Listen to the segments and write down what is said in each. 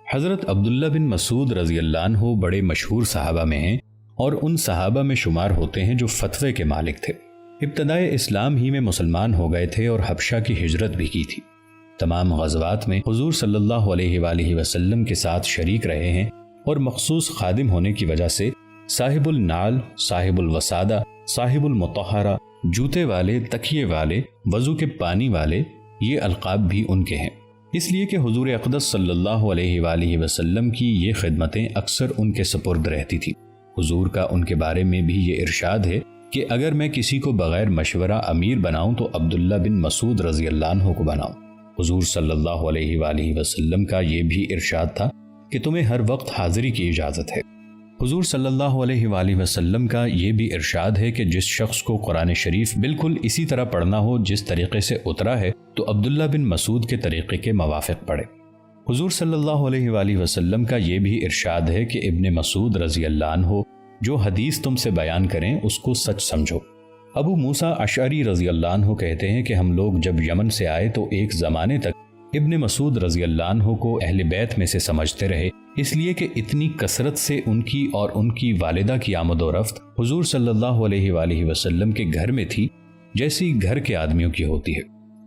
حضرت عبداللہ بن مسعود رضی اللہ عنہ بڑے مشہور صحابہ میں ہیں اور ان صحابہ میں شمار ہوتے ہیں جو فتوے کے مالک تھے۔ ابتدائے اسلام ہی میں مسلمان ہو گئے تھے اور حبشہ کی ہجرت بھی کی تھی۔ تمام غزوات میں حضور صلی اللہ علیہ وآلہ وسلم کے ساتھ شریک رہے ہیں اور مخصوص خادم ہونے کی وجہ سے صاحب النعل، صاحب الوسادہ، صاحب المطہرہ، جوتے والے، تکیے والے، وضو کے پانی والے، یہ القاب بھی ان کے ہیں۔ اس لیے کہ حضور اقدس صلی اللہ علیہ وآلہ وسلم کی یہ خدمتیں اکثر ان کے سپرد رہتی تھی۔ حضور کا ان کے بارے میں بھی یہ ارشاد ہے کہ اگر میں کسی کو بغیر مشورہ امیر بناؤں تو عبداللہ بن مسعود رضی اللہ عنہ کو بناؤں۔ حضور صلی اللہ علیہ وآلہ وسلم کا یہ بھی ارشاد تھا کہ تمہیں ہر وقت حاضری کی اجازت ہے۔ حضور صلی اللہ علیہ وآلہ وسلم کا یہ بھی ارشاد ہے کہ جس شخص کو قرآن شریف بالکل اسی طرح پڑھنا ہو جس طریقے سے اترا ہے تو عبداللہ بن مسعود کے طریقے کے موافق پڑھے۔ حضور صلی اللہ علیہ وآلہ وسلم کا یہ بھی ارشاد ہے کہ ابن مسعود رضی اللہ عنہ جو حدیث تم سے بیان کریں اس کو سچ سمجھو۔ ابو موسیٰ اشعری رضی اللہ عنہ کہتے ہیں کہ ہم لوگ جب یمن سے آئے تو ایک زمانے تک ابن مسعود رضی اللہ عنہ کو اہل بیت میں سے سمجھتے رہے، اس لیے کہ اتنی کثرت سے ان کی اور ان کی والدہ کی آمد و رفت حضور صلی اللہ علیہ وآلہ وسلم کے گھر میں تھی جیسی گھر کے آدمیوں کی ہوتی ہے۔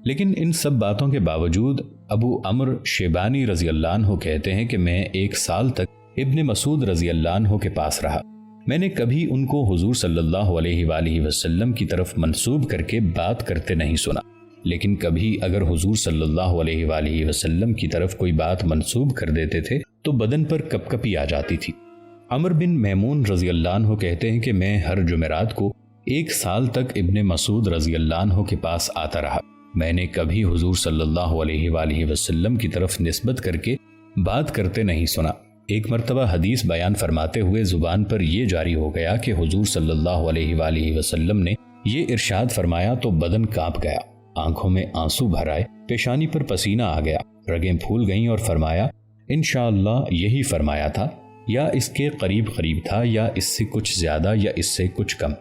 لیکن ان سب باتوں کے باوجود ابو عمر شیبانی رضی اللہ عنہ کہتے ہیں کہ میں 1 سال تک ابن مسعود رضی اللہ عنہ کے پاس رہا۔ میں نے کبھی ان کو حضور صلی اللہ علیہ وآلہ وسلم کی طرف منسوب کر کے بات کرتے نہیں سنا، لیکن کبھی اگر حضور صلی اللہ علیہ وآلہ وسلم کی طرف کوئی بات منسوب کر دیتے تھے تو بدن پر کپ کپی آ جاتی تھی۔ عمر بن میمون رضی اللہ عنہ کہتے ہیں کہ میں ہر جمعرات کو 1 سال تک ابن مسعود رضی اللہ عنہ کے پاس آتا رہا۔ میں نے کبھی حضور صلی اللہ علیہ وآلہ وسلم کی طرف نسبت کر کے بات کرتے نہیں سنا۔ ایک مرتبہ حدیث بیان فرماتے ہوئے زبان پر یہ جاری ہو گیا کہ حضور صلی اللہ علیہ وآلہ وسلم نے یہ ارشاد فرمایا تو بدن کانپ گیا، آنکھوں میں آنسو بھر آئے، پیشانی پر پسینہ آ گیا، رگیں پھول گئیں اور فرمایا انشاءاللہ یہی فرمایا تھا، یا اس کے قریب قریب تھا، یا اس سے کچھ زیادہ یا اس سے کچھ کم۔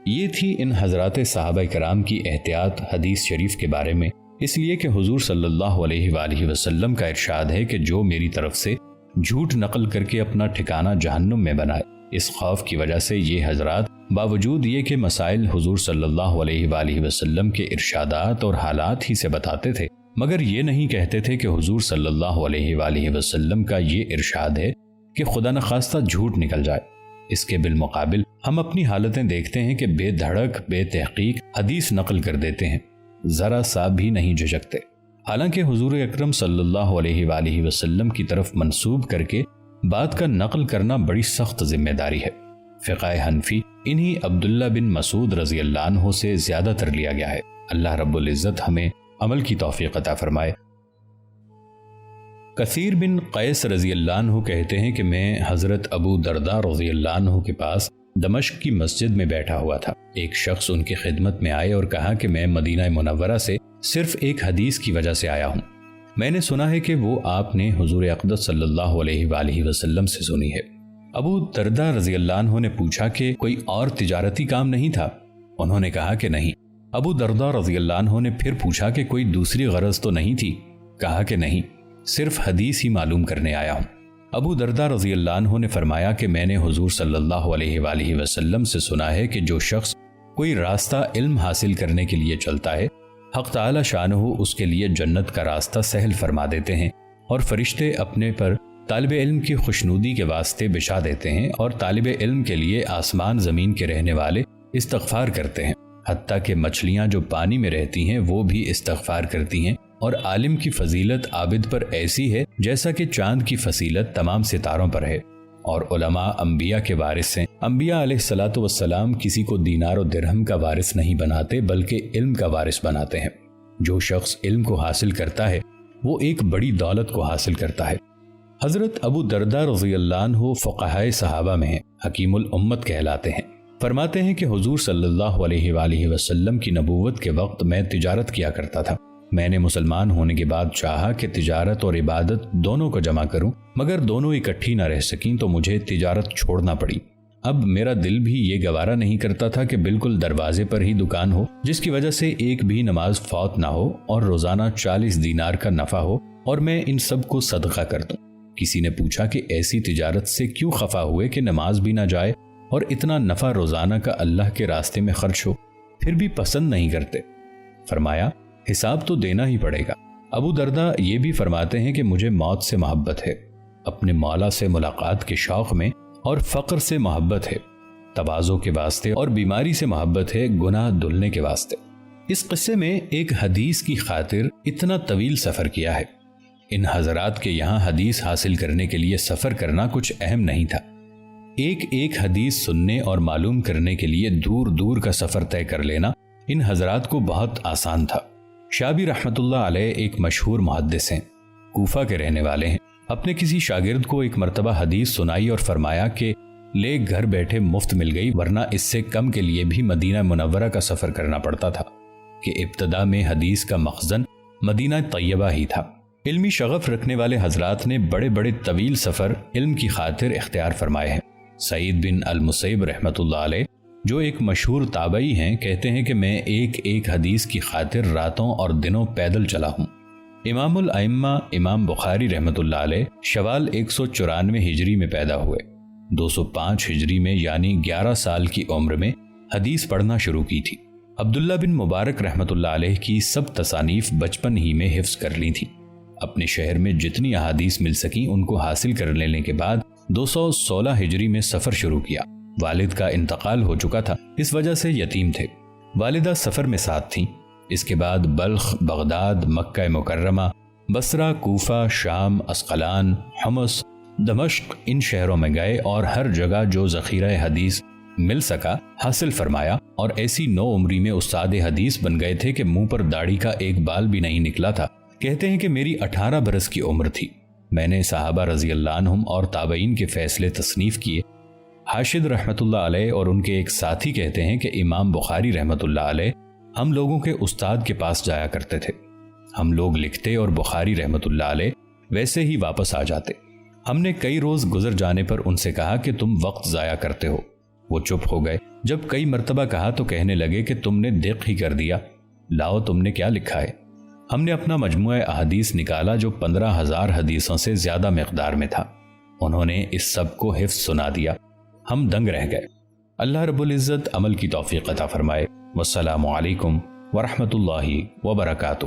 یہ تھی ان حضرات صحابہ کرام کی احتیاط حدیث شریف کے بارے میں، اس لیے کہ حضور صلی اللہ علیہ وآلہ وسلم کا ارشاد ہے کہ جو میری طرف سے جھوٹ نقل کر کے اپنا ٹھکانہ جہنم میں بنائے۔ اس خوف کی وجہ سے یہ حضرات باوجود یہ کہ مسائل حضور صلی اللہ علیہ وآلہ وسلم کے ارشادات اور حالات ہی سے بتاتے تھے، مگر یہ نہیں کہتے تھے کہ حضور صلی اللہ علیہ وآلہ وسلم کا یہ ارشاد ہے کہ خدا نخواستہ جھوٹ نکل جائے۔ اس کے بالمقابل ہم اپنی حالتیں دیکھتے ہیں کہ بے دھڑک بے تحقیق حدیث نقل کر دیتے ہیں، ذرا سا بھی نہیں جھجکتے، حالانکہ حضور اکرم صلی اللہ علیہ وآلہ وسلم کی طرف منسوب کر کے بات کا نقل کرنا بڑی سخت ذمہ داری ہے۔ فقہ حنفی انہی عبداللہ بن مسعود رضی اللہ عنہ سے زیادہ تر لیا گیا ہے۔ اللہ رب العزت ہمیں عمل کی توفیق عطا فرمائے۔ کثیر بن قیس رضی اللہ عنہ کہتے ہیں کہ میں حضرت ابو درداء رضی اللہ عنہ کے پاس دمشق کی مسجد میں بیٹھا ہوا تھا۔ ایک شخص ان کی خدمت میں آئے اور کہا کہ میں مدینہ منورہ سے صرف ایک حدیث کی وجہ سے آیا ہوں، میں نے سنا ہے کہ وہ آپ نے حضور اقدس صلی اللہ علیہ وآلہ وسلم سے سنی ہے۔ ابو درداء رضی اللہ عنہ نے پوچھا کہ کوئی اور تجارتی کام نہیں تھا؟ انہوں نے کہا کہ نہیں۔ ابو درداء رضی اللہ عنہ نے پھر پوچھا کہ کوئی دوسری غرض تو نہیں تھی؟ کہا کہ نہیں، صرف حدیث ہی معلوم کرنے آیا ہوں۔ ابو درداء رضی اللہ عنہ نے فرمایا کہ میں نے حضور صلی اللہ علیہ وآلہ وسلم سے سنا ہے کہ جو شخص کوئی راستہ علم حاصل کرنے کے لیے چلتا ہے، حق تعالی شانہ اس کے لیے جنت کا راستہ سہل فرما دیتے ہیں، اور فرشتے اپنے پر طالب علم کی خوشنودی کے واسطے بچھا دیتے ہیں، اور طالب علم کے لیے آسمان زمین کے رہنے والے استغفار کرتے ہیں، حتیٰ کہ مچھلیاں جو پانی میں رہتی ہیں وہ بھی استغفار کرتی ہیں، اور عالم کی فضیلت عابد پر ایسی ہے جیسا کہ چاند کی فضیلت تمام ستاروں پر ہے، اور علماء انبیاء کے وارث ہیں۔ انبیاء علیہ الصلاۃ والسلام کسی کو دینار و درہم کا وارث نہیں بناتے بلکہ علم کا وارث بناتے ہیں۔ جو شخص علم کو حاصل کرتا ہے وہ ایک بڑی دولت کو حاصل کرتا ہے۔ حضرت ابو درداء رضی اللہ عنہ فقہائے صحابہ میں ہیں، حکیم الامت کہلاتے ہیں۔ فرماتے ہیں کہ حضور صلی اللہ علیہ وآلہ وسلم کی نبوت کے وقت میں تجارت کیا کرتا تھا۔ میں نے مسلمان ہونے کے بعد چاہا کہ تجارت اور عبادت دونوں کو جمع کروں، مگر دونوں اکٹھی نہ رہ سکیں تو مجھے تجارت چھوڑنا پڑی۔ اب میرا دل بھی یہ گوارا نہیں کرتا تھا کہ بالکل دروازے پر ہی دکان ہو، جس کی وجہ سے ایک بھی نماز فوت نہ ہو، اور روزانہ 40 دینار کا نفع ہو، اور میں ان سب کو صدقہ کر دوں۔ کسی نے پوچھا کہ ایسی تجارت سے کیوں خفا ہوئے کہ نماز بھی نہ جائے اور اتنا نفع روزانہ کا اللہ کے راستے میں خرچ ہو، پھر بھی پسند نہیں کرتے؟ فرمایا حساب تو دینا ہی پڑے گا۔ ابو درداء یہ بھی فرماتے ہیں کہ مجھے موت سے محبت ہے، اپنے مولا سے ملاقات کے شوق میں، اور فقر سے محبت ہے تواضع کے واسطے، اور بیماری سے محبت ہے گناہ دھلنے کے واسطے۔ اس قصے میں ایک حدیث کی خاطر اتنا طویل سفر کیا ہے۔ ان حضرات کے یہاں حدیث حاصل کرنے کے لیے سفر کرنا کچھ اہم نہیں تھا، ایک ایک حدیث سننے اور معلوم کرنے کے لیے دور دور کا سفر طے کر لینا ان حضرات کو بہت آسان تھا۔ شابی رحمت اللہ علیہ ایک مشہور محدث ہیں، کوفہ کے رہنے والے ہیں۔ اپنے کسی شاگرد کو ایک مرتبہ حدیث سنائی اور فرمایا کہ لے گھر بیٹھے مفت مل گئی، ورنہ اس سے کم کے لیے بھی مدینہ منورہ کا سفر کرنا پڑتا تھا، کہ ابتدا میں حدیث کا مخزن مدینہ طیبہ ہی تھا۔ علمی شغف رکھنے والے حضرات نے بڑے بڑے طویل سفر علم کی خاطر اختیار فرمائے ہیں۔ سعید بن المسیب رحمت اللہ علیہ جو ایک مشہور تابعی ہیں، کہتے ہیں کہ میں ایک ایک حدیث کی خاطر راتوں اور دنوں پیدل چلا ہوں۔ امام الائمہ امام بخاری رحمت اللہ علیہ شوال 194 ہجری میں پیدا ہوئے، 205 ہجری میں یعنی 11 سال کی عمر میں حدیث پڑھنا شروع کی تھی۔ عبداللہ بن مبارک رحمت اللہ علیہ کی سب تصانیف بچپن ہی میں حفظ کر لی تھی۔ اپنے شہر میں جتنی احادیث مل سکیں ان کو حاصل کر لینے کے بعد 216 ہجری میں سفر شروع کیا۔ والد کا انتقال ہو چکا تھا، اس وجہ سے یتیم تھے۔ والدہ سفر میں ساتھ تھیں۔ اس کے بعد بلخ، بغداد، مکہ مکرمہ، بصرہ، کوفہ، شام، اسقلان، حمص، دمشق، ان شہروں میں گئے اور ہر جگہ جو ذخیرہ حدیث مل سکا حاصل فرمایا، اور ایسی نو عمری میں استاد حدیث بن گئے تھے کہ منہ پر داڑھی کا ایک بال بھی نہیں نکلا تھا۔ کہتے ہیں کہ میری 18 برس کی عمر تھی، میں نے صحابہ رضی اللہ عنہم اور تابعین کے فیصلے تصنیف کیے۔ حاشد رحمت اللہ علیہ اور ان کے ایک ساتھی کہتے ہیں کہ امام بخاری رحمت اللہ علیہ ہم لوگوں کے استاد کے پاس جایا کرتے تھے، ہم لوگ لکھتے اور بخاری رحمت اللہ علیہ ویسے ہی واپس آ جاتے۔ ہم نے کئی روز گزر جانے پر ان سے کہا کہ تم وقت ضائع کرتے ہو، وہ چپ ہو گئے۔ جب کئی مرتبہ کہا تو کہنے لگے کہ تم نے دق ہی کر دیا، لاؤ تم نے کیا لکھا ہے۔ ہم نے اپنا مجموعہ احادیث نکالا جو 15,000 حدیثوں سے زیادہ مقدار میں تھا، انہوں نے اس سب کو حفظ سنا دیا، ہم دنگ رہ گئے۔ اللہ رب العزت عمل کی توفیق عطا فرمائے۔ والسلام علیکم ورحمۃ اللہ وبرکاتہ۔